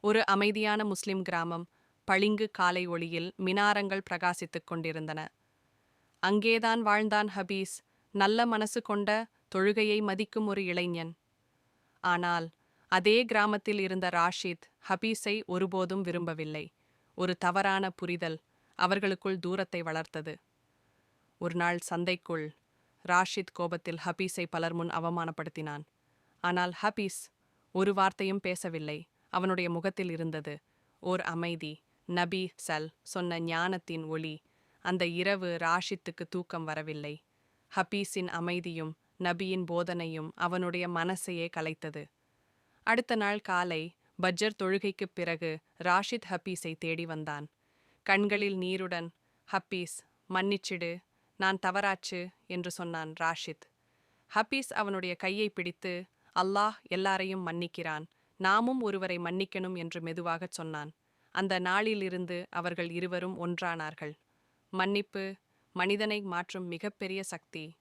ஒரு அமைதியான முஸ்லிம் கிராமம். பளிங்கு காலை ஒளியில் மினாரங்கள் பிரகாசித்துக் கொண்டிருந்தன. அங்கேதான் வாழ்ந்தான் ஹபீஸ், நல்ல மனசு கொண்ட, தொழுகையை மதிக்கும் ஒரு இளைஞன். ஆனால் அதே கிராமத்தில் இருந்த ராஷித் ஹபீஸை ஒருபோதும் விரும்பவில்லை. ஒரு தவறான புரிதல் அவர்களுக்குள் தூரத்தை வளர்த்தது. ஒரு நாள் சந்தைக்குள் ராஷித் கோபத்தில் ஹபீஸை பலர் முன் அவமானப்படுத்தினான். ஆனால் ஹபீஸ் ஒரு வார்த்தையும் பேசவில்லை. அவனுடைய முகத்தில் இருந்தது ஓர் அமைதி. நபி சொன்ன ஞானத்தின் ஒளி. அந்த இரவு ராஷித்துக்கு தூக்கம் வரவில்லை. ஹபீஸின் அமைதியும் நபியின் போதனையும் அவனுடைய மனசையே கலைத்தது. அடுத்த நாள் காலை பஜ்ஜர் தொழுகைக்குப் பிறகு ராஷித் ஹபீஸை தேடி வந்தான். கண்களில் நீருடன், ஹப்பீஸ், மன்னிச்சிடு, நான் தவறாச்சு என்று சொன்னான் ராஷித். ஹபீஸ் அவனுடைய கையை பிடித்து, அல்லாஹ் எல்லாரையும் மன்னிக்கிறான், நாமும் ஒருவரை மன்னிக்கணும் என்று மெதுவாகச் சொன்னான். அந்த நாளிலிருந்து அவர்கள் இருவரும் ஒன்றானார்கள். மன்னிப்பு மனிதனை மாற்றும் மிகப்பெரிய சக்தி.